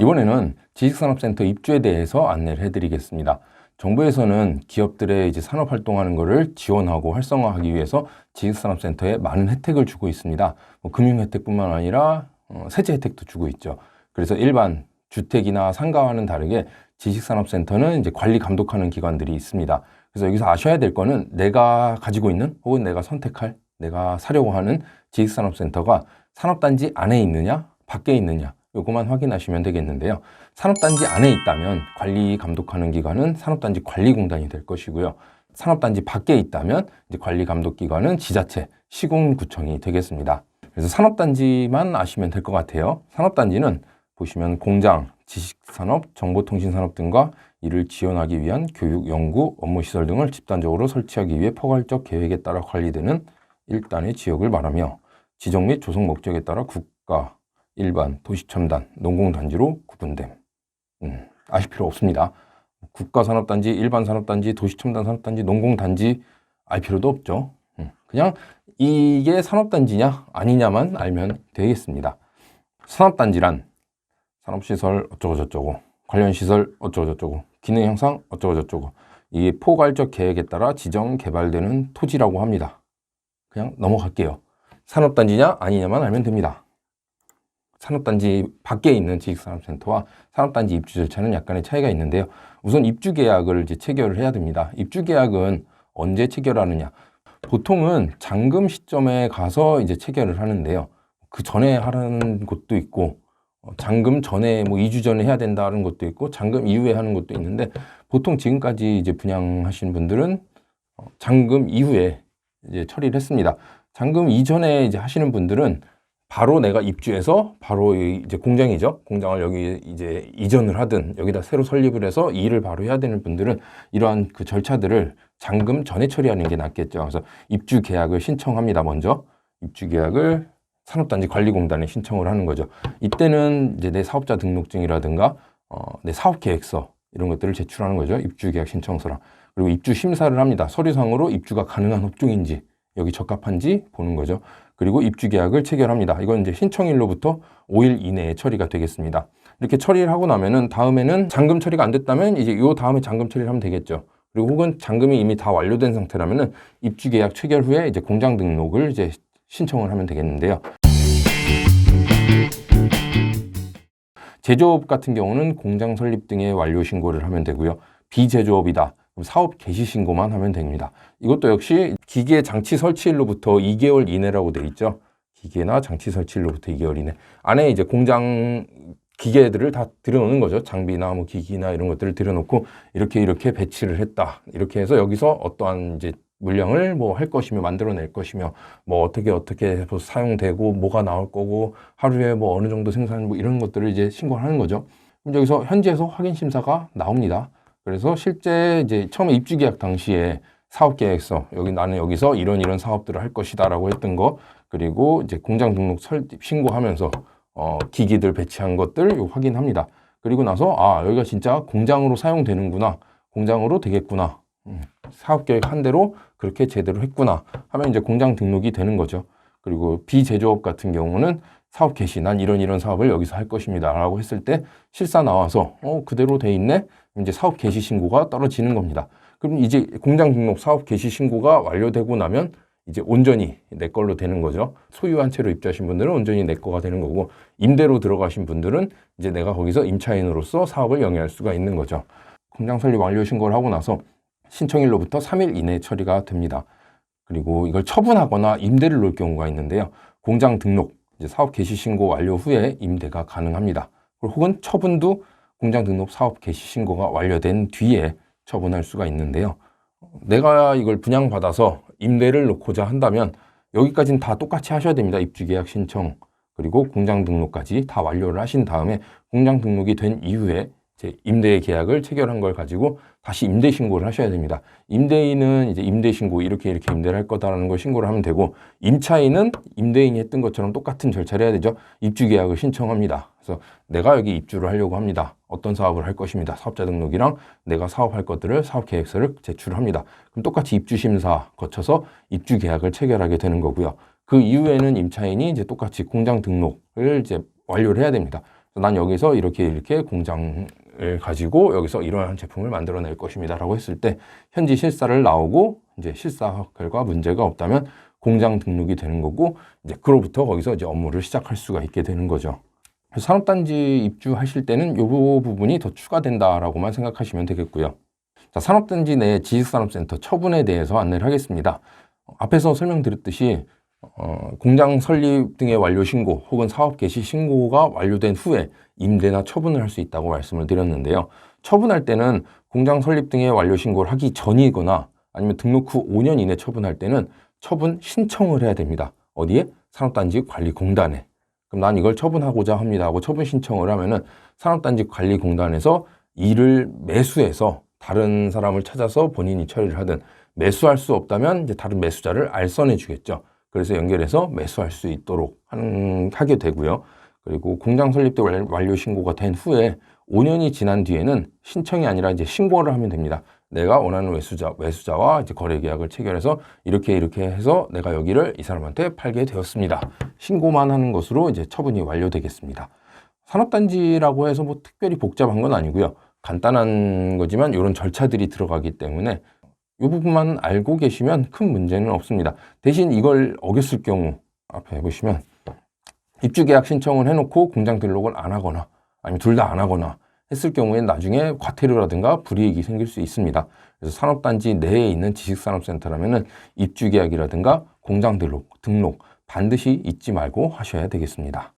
이번에는 지식산업센터 입주에 대해서 안내를 해드리겠습니다. 정부에서는 기업들의 이제 산업 활동하는 것을 지원하고 활성화하기 위해서 지식산업센터에 많은 혜택을 주고 있습니다. 금융 혜택뿐만 아니라 세제 혜택도 주고 있죠. 그래서 일반 주택이나 상가와는 다르게 지식산업센터는 이제 관리 감독하는 기관들이 있습니다. 그래서 여기서 아셔야 될 거는 내가 가지고 있는 혹은 내가 선택할, 내가 사려고 하는 지식산업센터가 산업단지 안에 있느냐, 밖에 있느냐, 요것만 확인하시면 되겠는데요. 산업단지 안에 있다면 관리 감독하는 기관은 산업단지 관리공단이 될 것이고요. 산업단지 밖에 있다면 이제 관리 감독 기관은 지자체, 시군구청이 되겠습니다. 그래서 산업단지만 아시면 될 것 같아요. 산업단지는 보시면 공장, 지식산업, 정보통신산업 등과 이를 지원하기 위한 교육, 연구, 업무시설 등을 집단적으로 설치하기 위해 포괄적 계획에 따라 관리되는 일단의 지역을 말하며 지정 및 조성 목적에 따라 국가, 일반, 도시첨단, 농공단지로 구분됨. 아실 필요 없습니다. 국가산업단지, 일반산업단지, 도시첨단산업단지, 농공단지 알 필요도 없죠. 그냥 이게 산업단지냐 아니냐만 알면 되겠습니다. 산업단지란 산업시설 어쩌고저쩌고, 관련시설 어쩌고저쩌고, 기능 향상 어쩌고저쩌고, 이게 포괄적 계획에 따라 지정 개발되는 토지라고 합니다. 그냥 넘어갈게요. 산업단지냐 아니냐만 알면 됩니다. 산업단지 밖에 있는 지식산업센터와 산업단지 입주 절차는 약간의 차이가 있는데요. 우선 입주계약을 이제 체결을 해야 됩니다. 입주계약은 언제 체결하느냐? 보통은 잔금 시점에 가서 이제 체결을 하는데요. 그 전에 하는 곳도 있고, 잔금 전에 뭐 2주 전에 해야 된다는 것도 있고, 잔금 이후에 하는 것도 있는데, 보통 지금까지 이제 분양하신 분들은 잔금 이후에 이제 처리를 했습니다. 잔금 이전에 이제 하시는 분들은 바로 내가 입주해서 바로 이제 공장이죠. 공장을 여기 이제 이전을 하든 여기다 새로 설립을 해서 일을 바로 해야 되는 분들은 이러한 그 절차들을 잔금 전에 처리하는 게 낫겠죠. 그래서 입주 계약을 신청합니다. 먼저 입주 계약을 산업단지 관리공단에 신청을 하는 거죠. 이때는 이제 내 사업자 등록증이라든가 내 사업계획서 이런 것들을 제출하는 거죠. 입주 계약 신청서랑. 그리고 입주 심사를 합니다. 서류상으로 입주가 가능한 업종인지 여기 적합한지 보는 거죠. 그리고 입주 계약을 체결합니다. 이건 이제 신청일로부터 5일 이내에 처리가 되겠습니다. 이렇게 처리를 하고 나면은 다음에는 잔금 처리가 안 됐다면 이제 요 다음에 잔금 처리를 하면 되겠죠. 그리고 혹은 잔금이 이미 다 완료된 상태라면은 입주 계약 체결 후에 이제 공장 등록을 이제 신청을 하면 되겠는데요. 제조업 같은 경우는 공장 설립 등의 완료 신고를 하면 되고요. 비제조업이다. 사업 개시 신고만 하면 됩니다. 이것도 역시 기계 장치 설치일로부터 2개월 이내라고 되어 있죠. 기계나 장치 설치일로부터 2개월 이내. 안에 이제 공장 기계들을 다 들여놓는 거죠. 장비나 뭐 기기나 이런 것들을 들여놓고 이렇게 배치를 했다. 이렇게 해서 여기서 어떠한 이제 물량을 뭐 할 것이며 만들어낼 것이며 뭐 어떻게 해서 사용되고 뭐가 나올 거고 하루에 뭐 어느 정도 생산 뭐 이런 것들을 이제 신고하는 거죠. 그럼 여기서 현지에서 확인 심사가 나옵니다. 그래서 실제 이제 처음에 입주 계약 당시에 사업계획서, 나는 여기서 이런 사업들을 할 것이다 라고 했던 거, 그리고 이제 공장 등록 설립 신고하면서 기기들 배치한 것들 확인합니다. 그리고 나서 여기가 진짜 공장으로 사용되는구나, 공장으로 되겠구나, 사업계획 한 대로 그렇게 제대로 했구나 하면 이제 공장 등록이 되는 거죠. 그리고 비제조업 같은 경우는 사업 개시, 난 이런 사업을 여기서 할 것입니다 라고 했을 때 실사 나와서 그대로 돼 있네? 이제 사업 개시 신고가 떨어지는 겁니다. 그럼 이제 공장 등록 사업 개시 신고가 완료되고 나면 이제 온전히 내 걸로 되는 거죠. 소유한 채로 입주하신 분들은 온전히 내 거가 되는 거고, 임대로 들어가신 분들은 이제 내가 거기서 임차인으로서 사업을 영위할 수가 있는 거죠. 공장 설립 완료 신고를 하고 나서 신청일로부터 3일 이내에 처리가 됩니다. 그리고 이걸 처분하거나 임대를 놓을 경우가 있는데요. 공장 등록, 이제 사업 개시 신고 완료 후에 임대가 가능합니다. 혹은 처분도 공장 등록 사업 개시 신고가 완료된 뒤에 처분할 수가 있는데요. 내가 이걸 분양받아서 임대를 놓고자 한다면 여기까지는 다 똑같이 하셔야 됩니다. 입주계약 신청, 그리고 공장 등록까지 다 완료를 하신 다음에 공장 등록이 된 이후에 이제 임대 계약을 체결한 걸 가지고 다시 임대 신고를 하셔야 됩니다. 임대인은 이제 임대 신고 이렇게 임대를 할 거다라는 걸 신고를 하면 되고, 임차인은 임대인이 했던 것처럼 똑같은 절차를 해야 되죠. 입주 계약을 신청합니다. 그래서 내가 여기 입주를 하려고 합니다. 어떤 사업을 할 것입니다. 사업자 등록이랑 내가 사업할 것들을 사업 계획서를 제출합니다. 그럼 똑같이 입주 심사 거쳐서 입주 계약을 체결하게 되는 거고요. 그 이후에는 임차인이 이제 똑같이 공장 등록을 이제 완료를 해야 됩니다. 난 여기서 이렇게 공장을 가지고 여기서 이러한 제품을 만들어낼 것입니다 라고 했을 때 현지 실사를 나오고 이제 실사 결과 문제가 없다면 공장 등록이 되는 거고 이제 그로부터 거기서 이제 업무를 시작할 수가 있게 되는 거죠. 산업단지 입주하실 때는 이 부분이 더 추가된다라고만 생각하시면 되겠고요. 자, 산업단지 내 지식산업센터 처분에 대해서 안내를 하겠습니다. 앞에서 설명드렸듯이 공장 설립 등의 완료 신고 혹은 사업 개시 신고가 완료된 후에 임대나 처분을 할 수 있다고 말씀을 드렸는데요. 처분할 때는 공장 설립 등의 완료 신고를 하기 전이거나 아니면 등록 후 5년 이내 처분할 때는 처분 신청을 해야 됩니다. 어디에? 산업단지 관리공단에. 그럼 난 이걸 처분하고자 합니다 하고 처분 신청을 하면은 산업단지 관리공단에서 이를 매수해서 다른 사람을 찾아서 본인이 처리를 하든 매수할 수 없다면 이제 다른 매수자를 알선해 주겠죠. 그래서 연결해서 매수할 수 있도록 하게 되고요. 그리고 공장 설립 때 완료 신고가 된 후에 5년이 지난 뒤에는 신청이 아니라 이제 신고를 하면 됩니다. 내가 원하는 매수자와 이제 거래 계약을 체결해서 이렇게 해서 내가 여기를 이 사람한테 팔게 되었습니다. 신고만 하는 것으로 이제 처분이 완료되겠습니다. 산업단지라고 해서 뭐 특별히 복잡한 건 아니고요. 간단한 거지만 이런 절차들이 들어가기 때문에 이 부분만 알고 계시면 큰 문제는 없습니다. 대신 이걸 어겼을 경우 앞에 보시면 입주계약 신청을 해놓고 공장 등록을 안 하거나 아니면 둘 다 안 하거나 했을 경우에는 나중에 과태료라든가 불이익이 생길 수 있습니다. 그래서 산업단지 내에 있는 지식산업센터라면은 입주계약이라든가 공장 등록 반드시 잊지 말고 하셔야 되겠습니다.